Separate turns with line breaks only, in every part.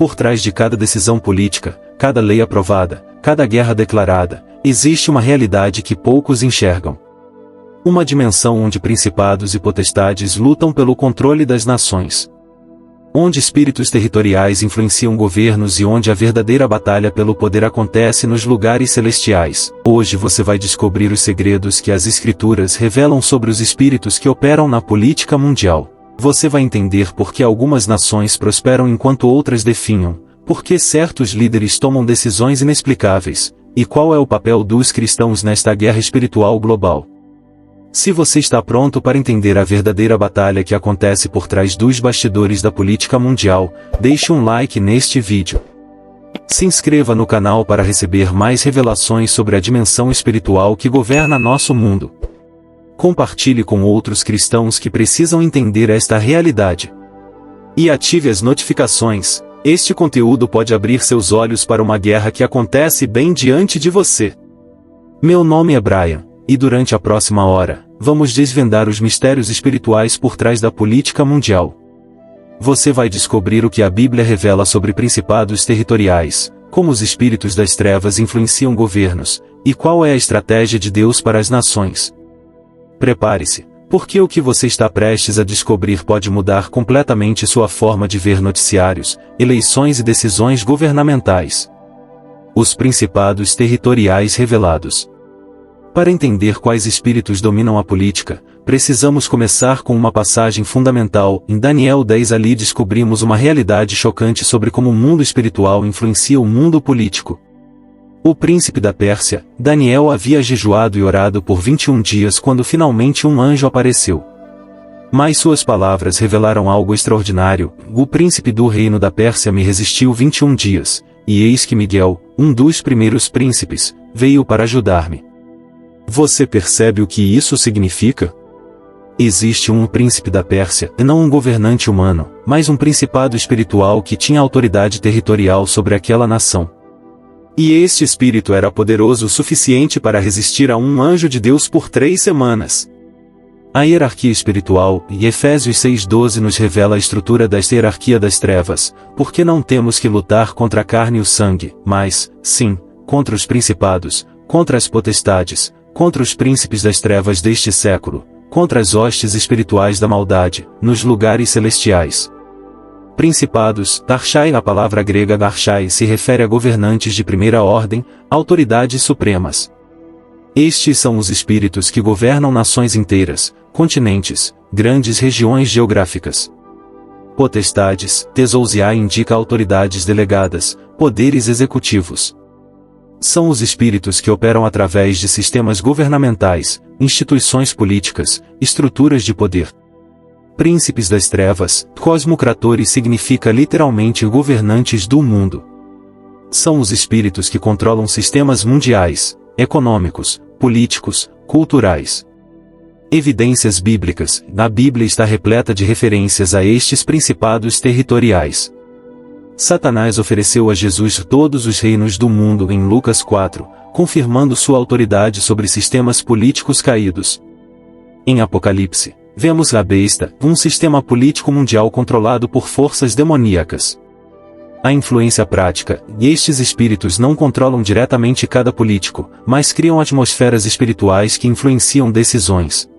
Por trás de cada decisão política, cada lei aprovada, cada guerra declarada, existe uma realidade que poucos enxergam. Uma dimensão onde principados e potestades lutam pelo controle das nações. Onde espíritos territoriais influenciam governos e onde a verdadeira batalha pelo poder acontece nos lugares celestiais. Hoje você vai descobrir os segredos que as Escrituras revelam sobre os espíritos que operam na política mundial. Você vai entender por que algumas nações prosperam enquanto outras definham, por que certos líderes tomam decisões inexplicáveis, e qual é o papel dos cristãos nesta guerra espiritual global. Se você está pronto para entender a verdadeira batalha que acontece por trás dos bastidores da política mundial, deixe um like neste vídeo. Se inscreva no canal para receber mais revelações sobre a dimensão espiritual que governa nosso mundo. Compartilhe com outros cristãos que precisam entender esta realidade. E ative as notificações. Este conteúdo pode abrir seus olhos para uma guerra que acontece bem diante de você. Meu nome é Brian. E durante a próxima hora, vamos desvendar os mistérios espirituais por trás da política mundial. Você vai descobrir o que a Bíblia revela sobre principados territoriais, como os espíritos das trevas influenciam governos, e qual é a estratégia de Deus para as nações. Prepare-se, porque o que você está prestes a descobrir pode mudar completamente sua forma de ver noticiários, eleições e decisões governamentais. Os principados territoriais revelados. Para entender quais espíritos dominam a política, precisamos começar com uma passagem fundamental. Em Daniel 10 ali descobrimos uma realidade chocante sobre como o mundo espiritual influencia o mundo político. O príncipe da Pérsia, Daniel havia jejuado e orado por 21 dias quando finalmente um anjo apareceu. Mas suas palavras revelaram algo extraordinário. O príncipe do reino da Pérsia me resistiu 21 dias, e eis que Miguel, um dos primeiros príncipes, veio para ajudar-me. Você percebe o que isso significa? Existe um príncipe da Pérsia, e não um governante humano, mas um principado espiritual que tinha autoridade territorial sobre aquela nação. E este espírito era poderoso o suficiente para resistir a um anjo de Deus por 3 semanas. A hierarquia espiritual, e Efésios 6:12 nos revela a estrutura desta hierarquia das trevas, porque não temos que lutar contra a carne e o sangue, mas, sim, contra os principados, contra as potestades, contra os príncipes das trevas deste século, contra as hostes espirituais da maldade, nos lugares celestiais. Principados, Darshai. A palavra grega Darshai se refere a governantes de primeira ordem, autoridades supremas. Estes são os espíritos que governam nações inteiras, continentes, grandes regiões geográficas. Potestades, Tesousiai indica autoridades delegadas, poderes executivos. São os espíritos que operam através de sistemas governamentais, instituições políticas, estruturas de poder. Príncipes das trevas, cosmocratores significa literalmente governantes do mundo. São os espíritos que controlam sistemas mundiais, econômicos, políticos, culturais. Evidências bíblicas. A Bíblia está repleta de referências a estes principados territoriais. Satanás ofereceu a Jesus todos os reinos do mundo em Lucas 4, confirmando sua autoridade sobre sistemas políticos caídos. Em Apocalipse, vemos a besta, um sistema político mundial controlado por forças demoníacas. A influência prática, e estes espíritos não controlam diretamente cada político, mas criam atmosferas espirituais que influenciam decisões.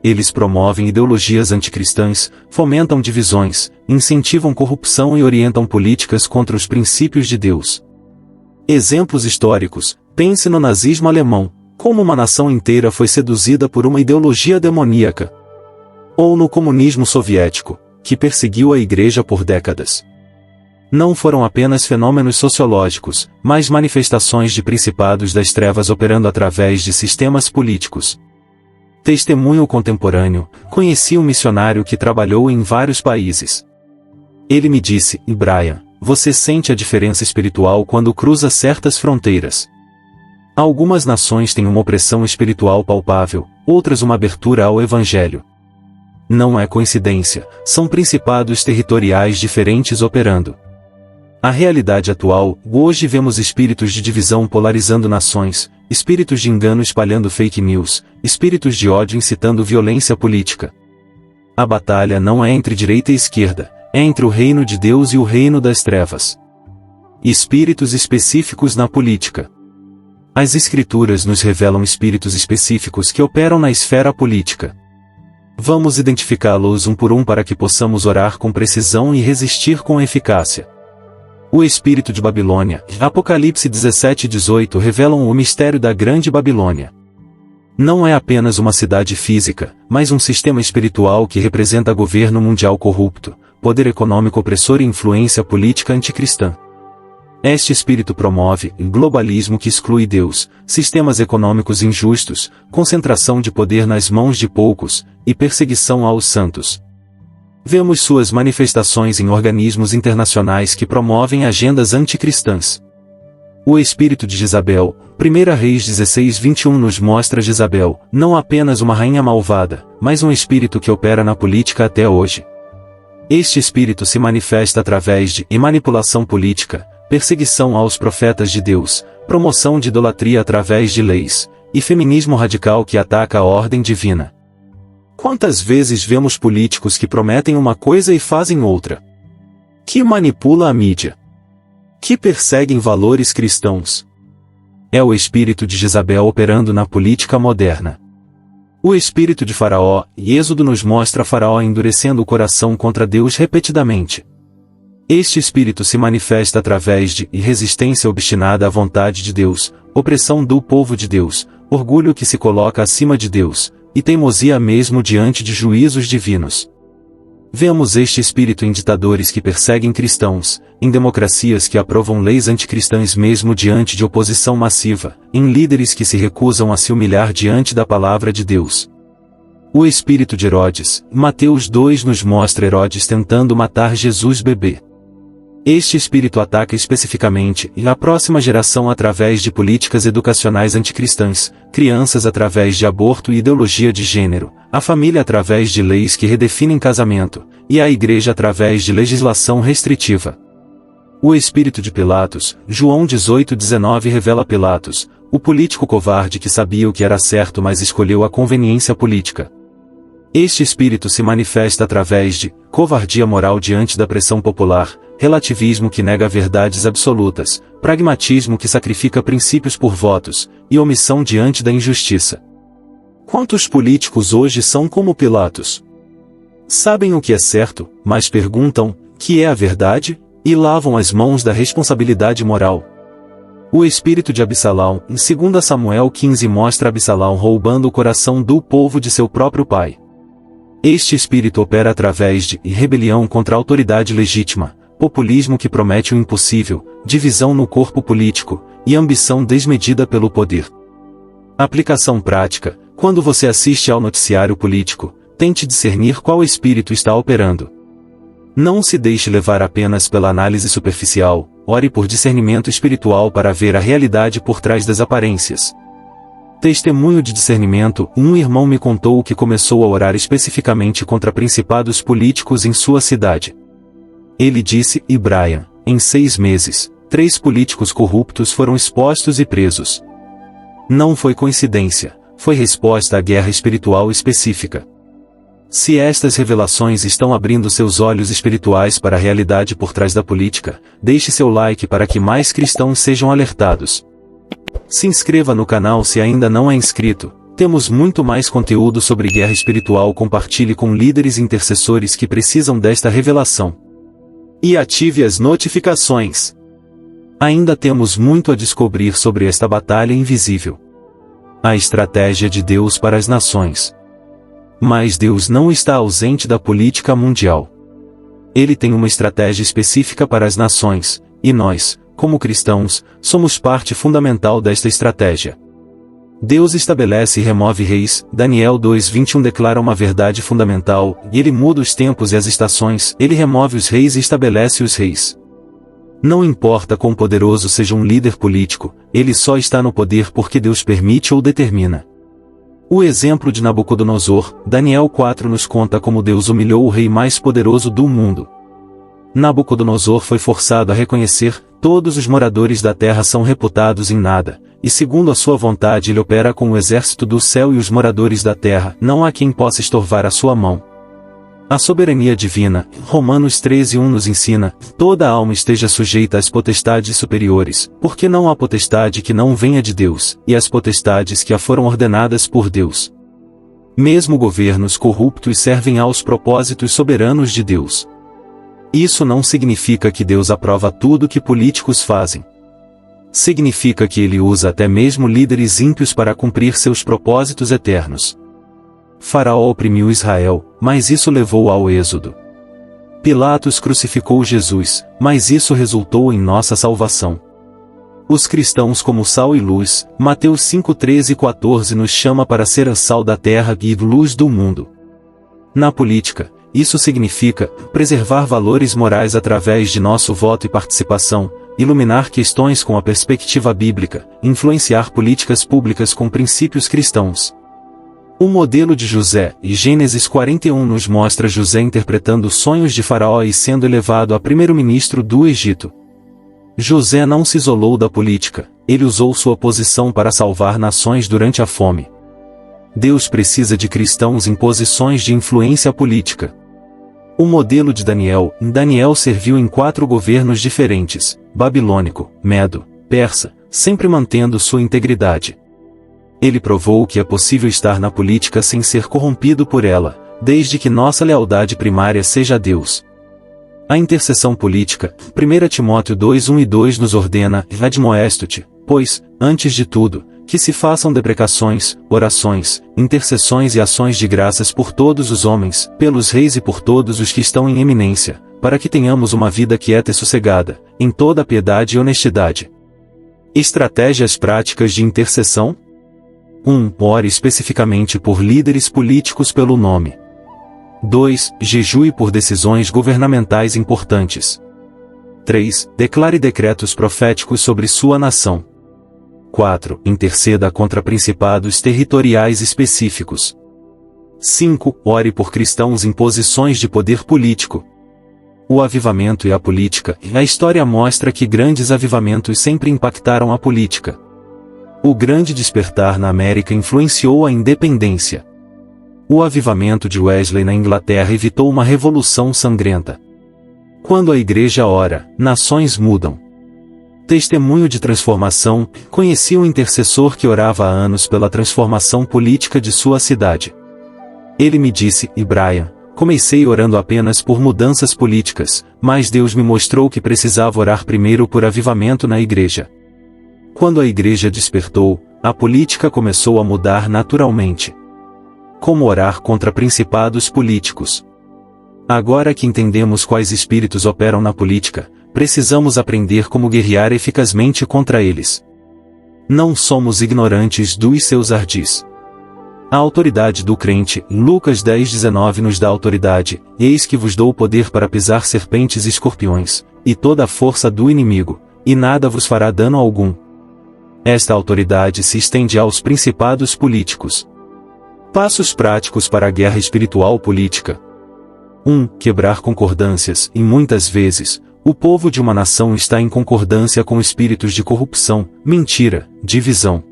Eles promovem ideologias anticristãs, fomentam divisões, incentivam corrupção e orientam políticas contra os princípios de Deus. Exemplos históricos. Pense no nazismo alemão, como uma nação inteira foi seduzida por uma ideologia demoníaca. Ou no comunismo soviético, que perseguiu a igreja por décadas. Não foram apenas fenômenos sociológicos, mas manifestações de principados das trevas operando através de sistemas políticos. Testemunho contemporâneo, conheci um missionário que trabalhou em vários países. Ele me disse, Brian, você sente a diferença espiritual quando cruza certas fronteiras. Algumas nações têm uma opressão espiritual palpável, outras uma abertura ao Evangelho. Não é coincidência, são principados territoriais diferentes operando. A realidade atual, hoje vemos espíritos de divisão polarizando nações, espíritos de engano espalhando fake news, espíritos de ódio incitando violência política. A batalha não é entre direita e esquerda, é entre o reino de Deus e o reino das trevas. Espíritos específicos na política. As Escrituras nos revelam espíritos específicos que operam na esfera política. Vamos identificá-los um por um para que possamos orar com precisão e resistir com eficácia. O espírito de Babilônia, Apocalipse 17:18 revelam o mistério da Grande Babilônia. Não é apenas uma cidade física, mas um sistema espiritual que representa governo mundial corrupto, poder econômico opressor e influência política anticristã. Este espírito promove globalismo que exclui Deus, sistemas econômicos injustos, concentração de poder nas mãos de poucos, e perseguição aos santos. Vemos suas manifestações em organismos internacionais que promovem agendas anticristãs. O espírito de Jezabel, 1 Reis 16:21 nos mostra Jezabel, não apenas uma rainha malvada, mas um espírito que opera na política até hoje. Este espírito se manifesta através de manipulação política, perseguição aos profetas de Deus, promoção de idolatria através de leis, e feminismo radical que ataca a ordem divina. Quantas vezes vemos políticos que prometem uma coisa e fazem outra? Que manipula a mídia? Que perseguem valores cristãos? É o espírito de Jezabel operando na política moderna. O espírito de Faraó, Êxodo nos mostra Faraó endurecendo o coração contra Deus repetidamente. Este espírito se manifesta através de resistência obstinada à vontade de Deus, opressão do povo de Deus, orgulho que se coloca acima de Deus, e teimosia mesmo diante de juízos divinos. Vemos este espírito em ditadores que perseguem cristãos, em democracias que aprovam leis anticristãs mesmo diante de oposição massiva, em líderes que se recusam a se humilhar diante da palavra de Deus. O espírito de Herodes, Mateus 2 nos mostra Herodes tentando matar Jesus bebê. Este espírito ataca especificamente a próxima geração através de políticas educacionais anticristãs, crianças através de aborto e ideologia de gênero, a família através de leis que redefinem casamento, e a igreja através de legislação restritiva. O espírito de Pilatos, João 18:19 revela Pilatos, o político covarde que sabia o que era certo mas escolheu a conveniência política. Este espírito se manifesta através de covardia moral diante da pressão popular, relativismo que nega verdades absolutas, pragmatismo que sacrifica princípios por votos, e omissão diante da injustiça. Quantos políticos hoje são como Pilatos? Sabem o que é certo, mas perguntam, que é a verdade? E lavam as mãos da responsabilidade moral. O espírito de Absalão, em 2 Samuel 15 mostra Absalão roubando o coração do povo de seu próprio pai. Este espírito opera através de rebelião contra a autoridade legítima, populismo que promete o impossível, divisão no corpo político, e ambição desmedida pelo poder. Aplicação prática: quando você assiste ao noticiário político, tente discernir qual espírito está operando. Não se deixe levar apenas pela análise superficial, ore por discernimento espiritual para ver a realidade por trás das aparências. Testemunho de discernimento: um irmão me contou que começou a orar especificamente contra principados políticos em sua cidade. Ele disse, e Brian, em 6 meses, 3 políticos corruptos foram expostos e presos. Não foi coincidência, foi resposta à guerra espiritual específica. Se estas revelações estão abrindo seus olhos espirituais para a realidade por trás da política, deixe seu like para que mais cristãos sejam alertados. Se inscreva no canal se ainda não é inscrito. Temos muito mais conteúdo sobre guerra espiritual. Compartilhe com líderes e intercessores que precisam desta revelação. E ative as notificações. Ainda temos muito a descobrir sobre esta batalha invisível. A estratégia de Deus para as nações. Mas Deus não está ausente da política mundial. Ele tem uma estratégia específica para as nações, e nós, como cristãos, somos parte fundamental desta estratégia. Deus estabelece e remove reis. Daniel 2:21 declara uma verdade fundamental, e ele muda os tempos e as estações, ele remove os reis e estabelece os reis. Não importa quão poderoso seja um líder político, ele só está no poder porque Deus permite ou determina. O exemplo de Nabucodonosor, Daniel 4 nos conta como Deus humilhou o rei mais poderoso do mundo. Nabucodonosor foi forçado a reconhecer, todos os moradores da terra são reputados em nada, e segundo a sua vontade ele opera com o exército do céu e os moradores da terra, não há quem possa estorvar a sua mão. A soberania divina, Romanos 13:1 nos ensina, toda alma esteja sujeita às potestades superiores, porque não há potestade que não venha de Deus, e as potestades que a foram ordenadas por Deus. Mesmo governos corruptos servem aos propósitos soberanos de Deus. Isso não significa que Deus aprova tudo que políticos fazem. Significa que ele usa até mesmo líderes ímpios para cumprir seus propósitos eternos. Faraó oprimiu Israel, mas isso levou ao êxodo. Pilatos crucificou Jesus, mas isso resultou em nossa salvação. Os cristãos como sal e luz, Mateus 5:13 e 14 nos chama para ser a sal da terra e luz do mundo. Na política, isso significa preservar valores morais através de nosso voto e participação, iluminar questões com a perspectiva bíblica, influenciar políticas públicas com princípios cristãos. O modelo de José, e Gênesis 41 nos mostra José interpretando os sonhos de Faraó e sendo elevado a primeiro-ministro do Egito. José não se isolou da política, ele usou sua posição para salvar nações durante a fome. Deus precisa de cristãos em posições de influência política. O modelo de Daniel serviu em 4 governos diferentes, babilônico, medo, persa, sempre mantendo sua integridade. Ele provou que é possível estar na política sem ser corrompido por ela, desde que nossa lealdade primária seja a Deus. A intercessão política, 1 Timóteo 2:1 e 2 nos ordena, admoesto-te, pois, antes de tudo, que se façam deprecações, orações, intercessões e ações de graças por todos os homens, pelos reis e por todos os que estão em eminência, para que tenhamos uma vida quieta e sossegada, em toda piedade e honestidade. Estratégias práticas de intercessão? 1. Ore especificamente por líderes políticos pelo nome. 2. Jejue por decisões governamentais importantes. 3. Declare decretos proféticos sobre sua nação. 4. Interceda contra principados territoriais específicos. 5. Ore por cristãos em posições de poder político. O avivamento e a política. A história mostra que grandes avivamentos sempre impactaram a política. O grande despertar na América influenciou a independência. O avivamento de Wesley na Inglaterra evitou uma revolução sangrenta. Quando a igreja ora, nações mudam. Testemunho de transformação, conheci um intercessor que orava há anos pela transformação política de sua cidade. Ele me disse, Brian, comecei orando apenas por mudanças políticas, mas Deus me mostrou que precisava orar primeiro por avivamento na igreja. Quando a igreja despertou, a política começou a mudar naturalmente. Como orar contra principados políticos? Agora que entendemos quais espíritos operam na política, precisamos aprender como guerrear eficazmente contra eles. Não somos ignorantes dos seus ardis. A autoridade do crente, Lucas 10:19 nos dá autoridade, eis que vos dou o poder para pisar serpentes e escorpiões, e toda a força do inimigo, e nada vos fará dano algum. Esta autoridade se estende aos principados políticos. Passos práticos para a guerra espiritual política. 1. Quebrar concordâncias, e muitas vezes, o povo de uma nação está em concordância com espíritos de corrupção, mentira, divisão.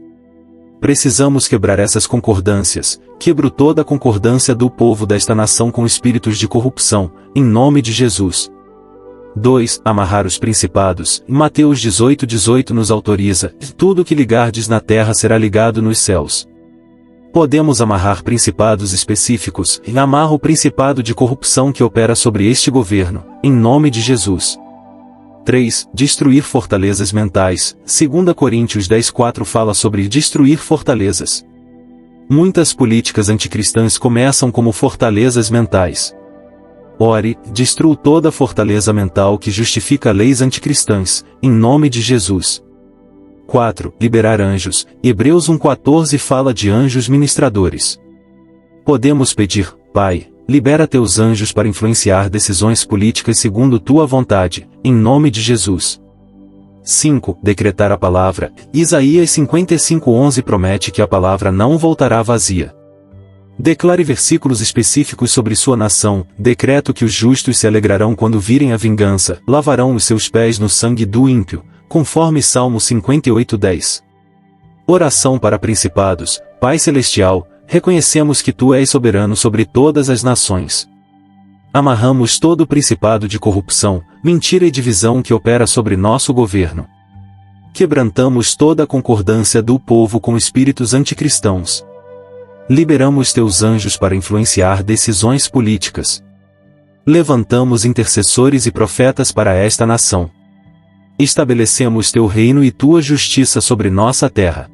Precisamos quebrar essas concordâncias. Quebro toda a concordância do povo desta nação com espíritos de corrupção, em nome de Jesus. 2. Amarrar os principados. Mateus 18:18 nos autoriza, tudo que ligardes na terra será ligado nos céus. Podemos amarrar principados específicos, e amarra o principado de corrupção que opera sobre este governo, em nome de Jesus. 3. Destruir fortalezas mentais. 2 Coríntios 10:4 fala sobre destruir fortalezas. Muitas políticas anticristãs começam como fortalezas mentais. Ore, destrua toda fortaleza mental que justifica leis anticristãs, em nome de Jesus. 4. Liberar anjos. Hebreus 1:14 fala de anjos ministradores. Podemos pedir, Pai, libera teus anjos para influenciar decisões políticas segundo tua vontade, em nome de Jesus. 5. Decretar a palavra. Isaías 55:11 promete que a palavra não voltará vazia. Declare versículos específicos sobre sua nação. Decreto que os justos se alegrarão quando virem a vingança, lavarão os seus pés no sangue do ímpio, conforme Salmo 58:10. Oração para principados. Pai Celestial, reconhecemos que Tu és soberano sobre todas as nações. Amarramos todo o principado de corrupção, mentira e divisão que opera sobre nosso governo. Quebrantamos toda a concordância do povo com espíritos anticristãos. Liberamos teus anjos para influenciar decisões políticas. Levantamos intercessores e profetas para esta nação. Estabelecemos teu reino e tua justiça sobre nossa terra.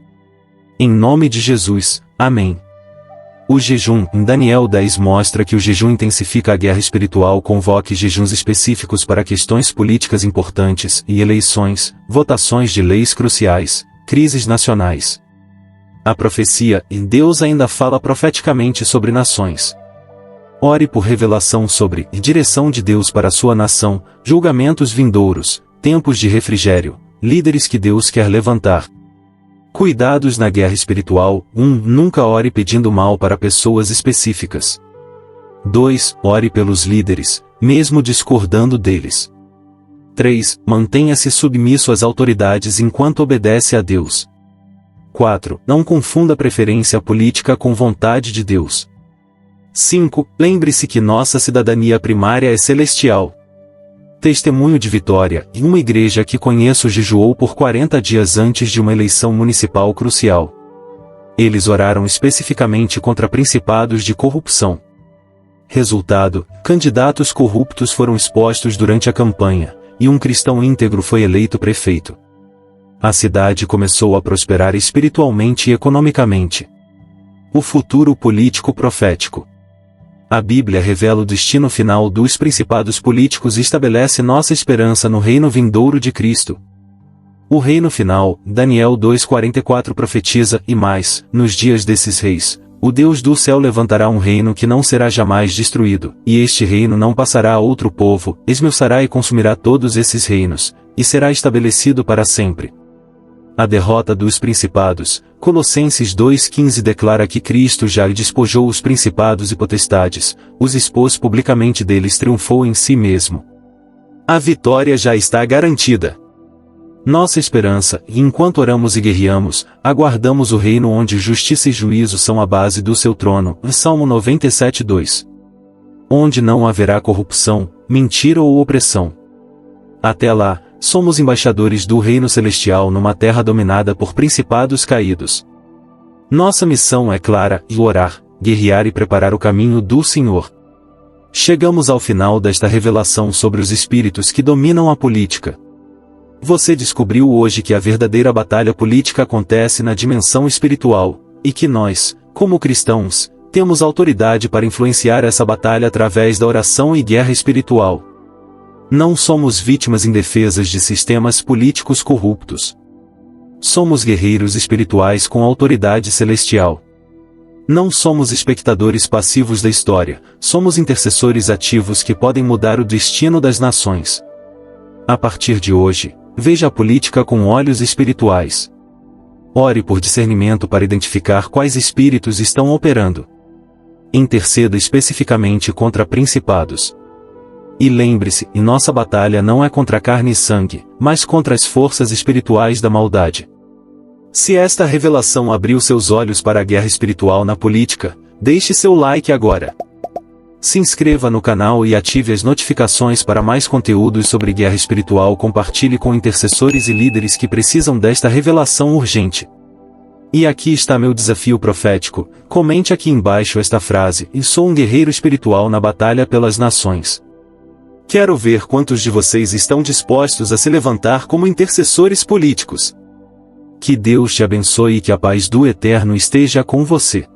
Em nome de Jesus, amém. O jejum, em Daniel 10 mostra que o jejum intensifica a guerra espiritual. Convoque jejuns específicos para questões políticas importantes e eleições, votações de leis cruciais, crises nacionais. A profecia, e Deus ainda fala profeticamente sobre nações. Ore por revelação sobre e direção de Deus para a sua nação, julgamentos vindouros, tempos de refrigério, líderes que Deus quer levantar. Cuidados na guerra espiritual. 1. Nunca ore pedindo mal para pessoas específicas. 2. Ore pelos líderes, mesmo discordando deles. 3. Mantenha-se submisso às autoridades enquanto obedece a Deus. 4. Não confunda preferência política com vontade de Deus. 5. Lembre-se que nossa cidadania primária é celestial. Testemunho de vitória. Em uma igreja que conheço jejuou por 40 dias antes de uma eleição municipal crucial. Eles oraram especificamente contra principados de corrupção. Resultado: candidatos corruptos foram expostos durante a campanha, e um cristão íntegro foi eleito prefeito. A cidade começou a prosperar espiritualmente e economicamente. O futuro político profético. A Bíblia revela o destino final dos principados políticos e estabelece nossa esperança no reino vindouro de Cristo. O reino final, Daniel 2:44 profetiza, e mais, nos dias desses reis, o Deus do céu levantará um reino que não será jamais destruído, e este reino não passará a outro povo, esmiuçará e consumirá todos esses reinos, e será estabelecido para sempre. A derrota dos principados. Colossenses 2:15 declara que Cristo já despojou os principados e potestades, os expôs publicamente deles, triunfou em si mesmo. A vitória já está garantida. Nossa esperança, e enquanto oramos e guerreamos, aguardamos o reino onde justiça e juízo são a base do seu trono. Salmo 97:2. Onde não haverá corrupção, mentira ou opressão. Até lá, somos embaixadores do reino celestial numa terra dominada por principados caídos. Nossa missão é clara: orar, guerrear e preparar o caminho do Senhor. Chegamos ao final desta revelação sobre os espíritos que dominam a política. Você descobriu hoje que a verdadeira batalha política acontece na dimensão espiritual, e que nós, como cristãos, temos autoridade para influenciar essa batalha através da oração e guerra espiritual. Não somos vítimas indefesas de sistemas políticos corruptos. Somos guerreiros espirituais com autoridade celestial. Não somos espectadores passivos da história, somos intercessores ativos que podem mudar o destino das nações. A partir de hoje, veja a política com olhos espirituais. Ore por discernimento para identificar quais espíritos estão operando. Interceda especificamente contra principados. E lembre-se, nossa batalha não é contra carne e sangue, mas contra as forças espirituais da maldade. Se esta revelação abriu seus olhos para a guerra espiritual na política, deixe seu like agora. Se inscreva no canal e ative as notificações para mais conteúdos sobre guerra espiritual. Compartilhe com intercessores e líderes que precisam desta revelação urgente. E aqui está meu desafio profético: comente aqui embaixo esta frase: "Eu sou um guerreiro espiritual na batalha pelas nações". Quero ver quantos de vocês estão dispostos a se levantar como intercessores políticos. Que Deus te abençoe e que a paz do Eterno esteja com você.